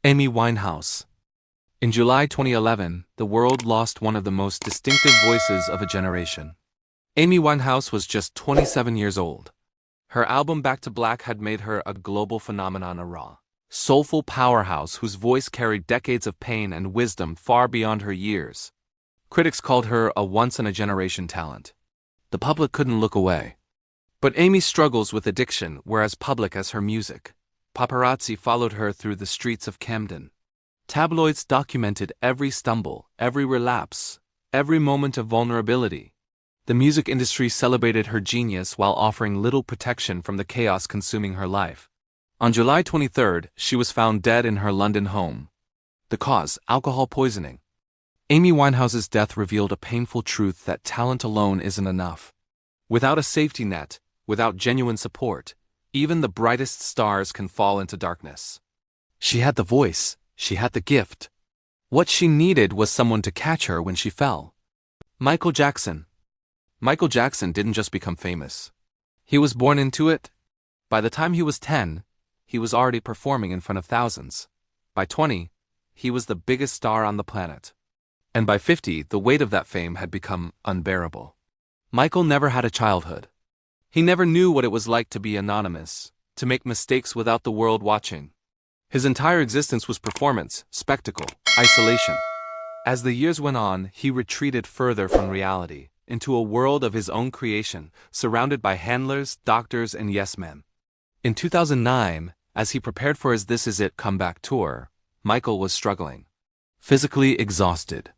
Amy Winehouse. In July 2011, the world lost one of the most distinctive voices of a generation. Amy Winehouse was just 27 years old. Her album Back to Black had made her a global phenomenon, a raw, soulful powerhouse whose voice carried decades of pain and wisdom far beyond her years. Critics called her a once-in-a-generation talent. The public couldn't look away. But Amy's struggles with addiction were as public as her music. Paparazzi followed her through the streets of Camden. Tabloids documented every stumble, every relapse, every moment of vulnerability. The music industry celebrated her genius while offering little protection from the chaos consuming her life. On July 23, she was found dead in her London home. The cause: alcohol poisoning. Amy Winehouse's death revealed a painful truth that talent alone isn't enough. Without a safety net, without genuine support, even the brightest stars can fall into darkness. She had the voice, she had the gift. What she needed was someone to catch her when she fell. Michael Jackson. Michael Jackson didn't just become famous. He was born into it. By the time he was 10, he was already performing in front of thousands. By 20, he was the biggest star on the planet. And by 50, the weight of that fame had become unbearable. Michael never had a childhood. He never knew what it was like to be anonymous, to make mistakes without the world watching. His entire existence was performance, spectacle, isolation. As the years went on, he retreated further from reality, into a world of his own creation, surrounded by handlers, doctors, and yes-men. In 2009, as he prepared for his This Is It comeback tour, Michael was struggling. Physically exhausted.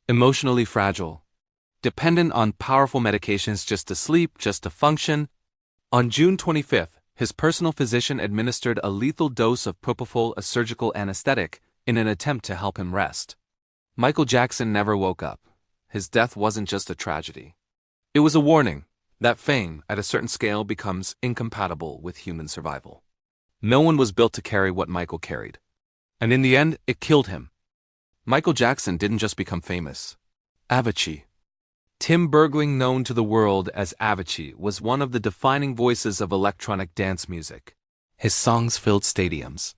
Emotionally fragile. Dependent on powerful medications just to sleep, just to function. On June 25th, his personal physician administered a lethal dose of propofol, a surgical anesthetic, in an attempt to help him rest. Michael Jackson never woke up. His death wasn't just a tragedy. It was a warning that fame, at a certain scale, becomes incompatible with human survival. No one was built to carry what Michael carried. And in the end, it killed him. Michael Jackson didn't just become famous. Avicii. Tim Bergling, known to the world as Avicii, was one of the defining voices of electronic dance music. His songs filled stadiums.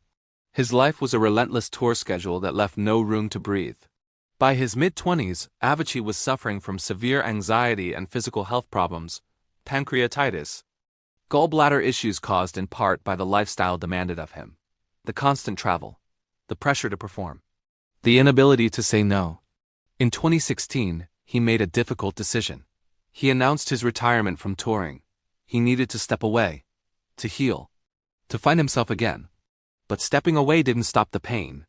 His life was a relentless tour schedule that left no room to breathe. By his mid-20s, Avicii was suffering from severe anxiety and physical health problems, pancreatitis, gallbladder issues caused in part by the lifestyle demanded of him, the constant travel, the pressure to perform, the inability to say no. In 2016, he made a difficult decision. He announced his retirement from touring. He needed to step away, to heal, to find himself again. But stepping away didn't stop the pain.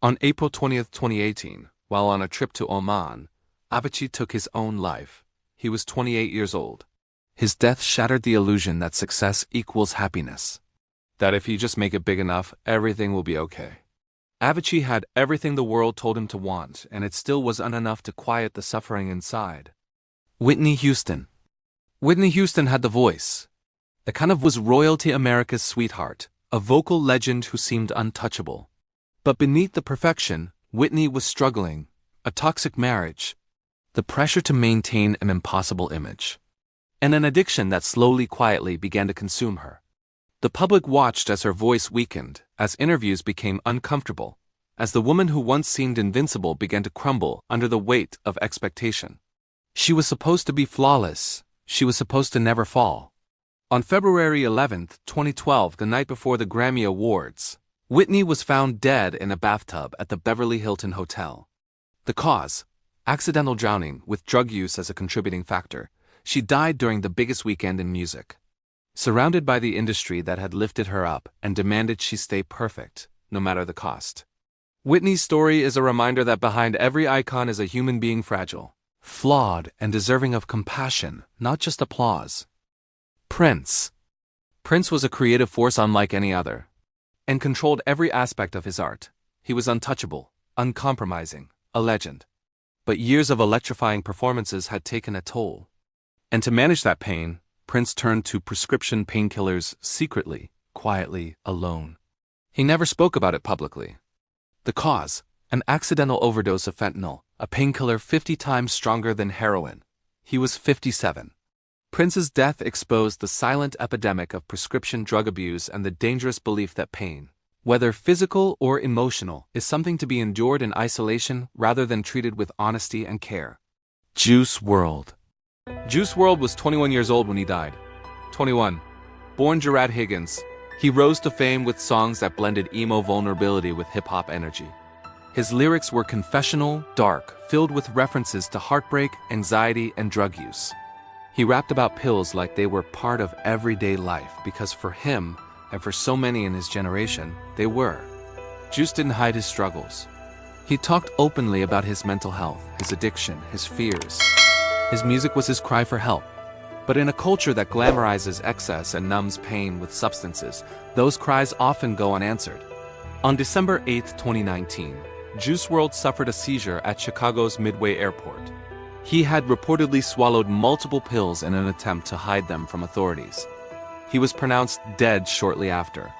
On April 20, 2018, while on a trip to Oman, Avicii took his own life. He was 28 years old. His death shattered the illusion that success equals happiness. That if you just make it big enough, everything will be okay. Avicii had everything the world told him to want, and it still wasn't enough to quiet the suffering inside. Whitney Houston. Whitney Houston had the voice. The kind of was royalty, America's sweetheart, a vocal legend who seemed untouchable. But beneath the perfection, Whitney was struggling, a toxic marriage, the pressure to maintain an impossible image, and an addiction that slowly, quietly began to consume her. The public watched as her voice weakened, as interviews became uncomfortable, as the woman who once seemed invincible began to crumble under the weight of expectation. She was supposed to be flawless. She was supposed to never fall. On February 11, 2012, the night before the Grammy Awards, Whitney was found dead in a bathtub at the Beverly Hilton Hotel. The cause: accidental drowning, with drug use as a contributing factor. She died during the biggest weekend in music. Surrounded by the industry that had lifted her up and demanded she stay perfect, no matter the cost. Whitney's story is a reminder that behind every icon is a human being fragile, flawed, and deserving of compassion, not just applause. Prince. Prince was a creative force unlike any other, and controlled every aspect of his art. He was untouchable, uncompromising, a legend. But years of electrifying performances had taken a toll. And to manage that pain, Prince turned to prescription painkillers secretly, quietly, alone. He never spoke about it publicly. The cause: an accidental overdose of fentanyl, a painkiller 50 times stronger than heroin. He was 57. Prince's death exposed the silent epidemic of prescription drug abuse and the dangerous belief that pain, whether physical or emotional, is something to be endured in isolation rather than treated with honesty and care. Juice WRLD. Juice WRLD was 21 years old when he died. 21. Born Gerard Higgins, he rose to fame with songs that blended emo vulnerability with hip-hop energy. His lyrics were confessional, dark, filled with references to heartbreak, anxiety, and drug use. He rapped about pills like they were part of everyday life because for him, and for so many in his generation, they were. Juice didn't hide his struggles. He talked openly about his mental health, his addiction, his fears. His music was his cry for help. But in a culture that glamorizes excess and numbs pain with substances, those cries often go unanswered. On December 8, 2019, Juice WRLD suffered a seizure at Chicago's Midway Airport. He had reportedly swallowed multiple pills in an attempt to hide them from authorities. He was pronounced dead shortly after.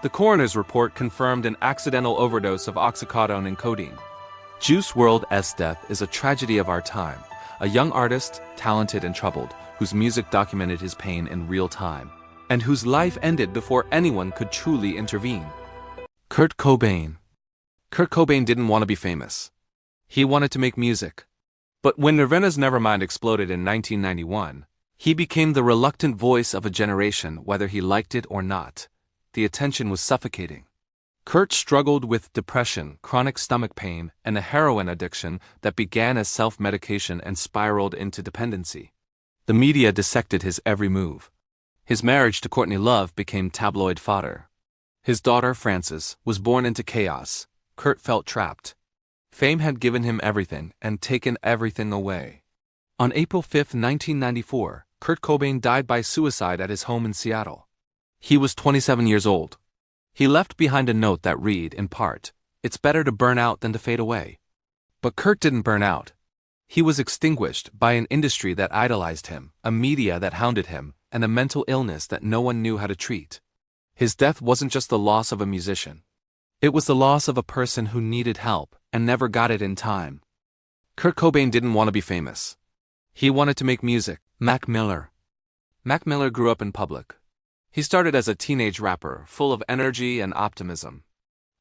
The coroner's report confirmed an accidental overdose of oxycodone and codeine. Juice WRLD's death is a tragedy of our time, a young artist, talented and troubled, whose music documented his pain in real time, and whose life ended before anyone could truly intervene. Kurt Cobain. Kurt Cobain didn't want to be famous. He wanted to make music. But when Nirvana's Nevermind exploded in 1991, he became the reluctant voice of a generation whether he liked it or not. The attention was suffocating. Kurt struggled with depression, chronic stomach pain, and a heroin addiction that began as self-medication and spiraled into dependency. The media dissected his every move. His marriage to Courtney Love became tabloid fodder. His daughter, Frances, was born into chaos. Kurt felt trapped. Fame had given him everything and taken everything away. On April 5, 1994, Kurt Cobain died by suicide at his home in Seattle. He was 27 years old. He left behind a note that read, in part, "It's better to burn out than to fade away." But Kurt didn't burn out. He was extinguished by an industry that idolized him, a media that hounded him, and a mental illness that no one knew how to treat. His death wasn't just the loss of a musician. It was the loss of a person who needed help and never got it in time. Kurt Cobain didn't want to be famous. He wanted to make music. Mac Miller. Mac Miller grew up in public. He started as a teenage rapper, full of energy and optimism.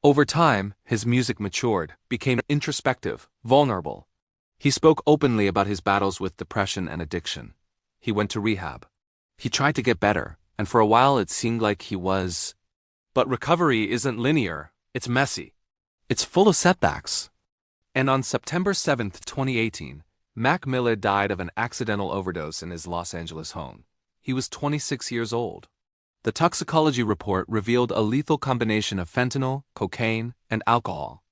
Over time, his music matured, became introspective, vulnerable. He spoke openly about his battles with depression and addiction. He went to rehab. He tried to get better, and for a while it seemed like he was. But recovery isn't linear, it's messy. It's full of setbacks. And on September 7, 2018, Mac Miller died of an accidental overdose in his Los Angeles home. He was 26 years old. The toxicology report revealed a lethal combination of fentanyl, cocaine, and alcohol.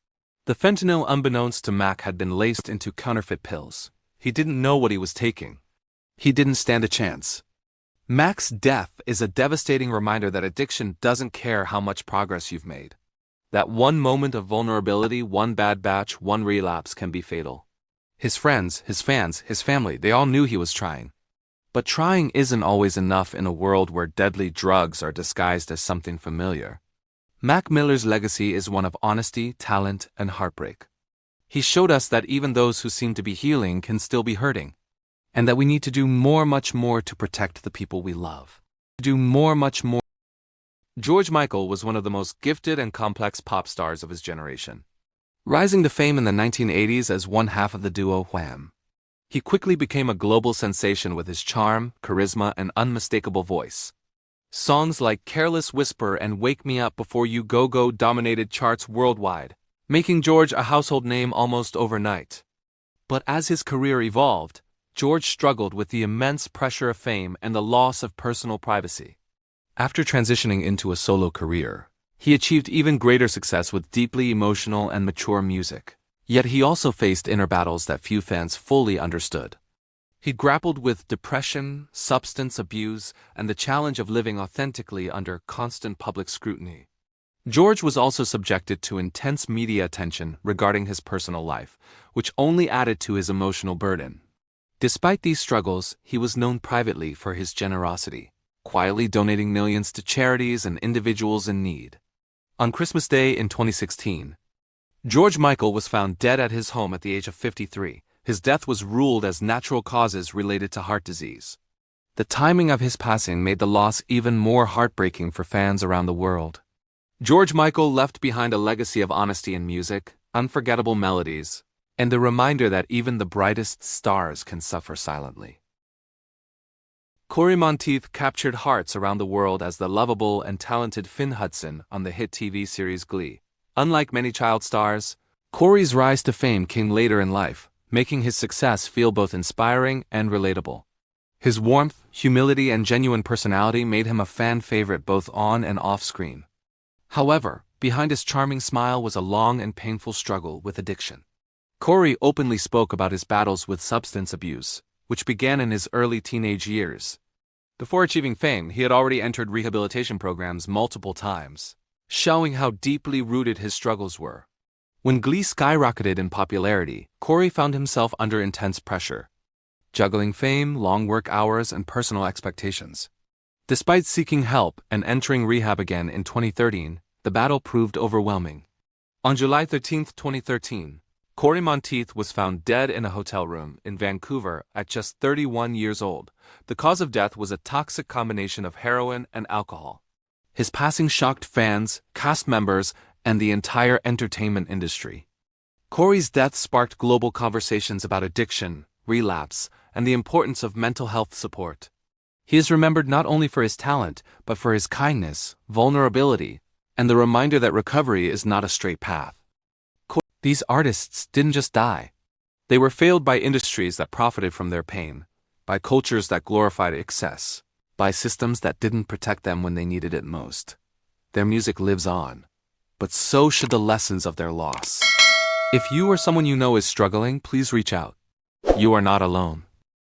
The fentanyl, unbeknownst to Mac, had been laced into counterfeit pills. He didn't know what he was taking. He didn't stand a chance. Mac's death is a devastating reminder that addiction doesn't care how much progress you've made. That one moment of vulnerability, one bad batch, one relapse can be fatal. His friends, his fans, his family, they all knew he was trying. But trying isn't always enough in a world where deadly drugs are disguised as something familiar. Mac Miller's legacy is one of honesty, talent, and heartbreak. He showed us that even those who seem to be healing can still be hurting, and that we need to do much more to protect the people we love. Much more. George Michael was one of the most gifted and complex pop stars of his generation. Rising to fame in the 1980s as one half of the duo Wham! He quickly became a global sensation with his charm, charisma, and unmistakable voice. Songs like Careless Whisper and Wake Me Up Before You Go dominated charts worldwide, making George a household name almost overnight. But as his career evolved, George struggled with the immense pressure of fame and the loss of personal privacy. After transitioning into a solo career, he achieved even greater success with deeply emotional and mature music. Yet he also faced inner battles that few fans fully understood. He grappled with depression, substance abuse, and the challenge of living authentically under constant public scrutiny. George was also subjected to intense media attention regarding his personal life, which only added to his emotional burden. Despite these struggles, he was known privately for his generosity, quietly donating millions to charities and individuals in need. On Christmas Day in 2016, George Michael was found dead at his home at the age of 53. His death was ruled as natural causes related to heart disease. The timing of his passing made the loss even more heartbreaking for fans around the world. George Michael left behind a legacy of honesty in music, unforgettable melodies, and a reminder that even the brightest stars can suffer silently. Cory Monteith captured hearts around the world as the lovable and talented Finn Hudson on the hit TV series Glee. Unlike many child stars, Cory's rise to fame came later in life, making his success feel both inspiring and relatable. His warmth, humility, and genuine personality made him a fan favorite both on and off screen. However, behind his charming smile was a long and painful struggle with addiction. Cory openly spoke about his battles with substance abuse, which began in his early teenage years. Before achieving fame, he had already entered rehabilitation programs multiple times, showing how deeply rooted his struggles were. When Glee skyrocketed in popularity, Cory found himself under intense pressure, juggling fame, long work hours, and personal expectations. Despite seeking help and entering rehab again in 2013, the battle proved overwhelming. On July 13, 2013, Cory Monteith was found dead in a hotel room in Vancouver at just 31 years old. The cause of death was a toxic combination of heroin and alcohol. His passing shocked fans, cast members, and the entire entertainment industry. Cory's death sparked global conversations about addiction, relapse, and the importance of mental health support. He is remembered not only for his talent, but for his kindness, vulnerability, and the reminder that recovery is not a straight path. These artists didn't just die. They were failed by industries that profited from their pain, by cultures that glorified excess, by systems that didn't protect them when they needed it most. Their music lives on, but so should the lessons of their loss. If you or someone you know is struggling, please reach out. You are not alone.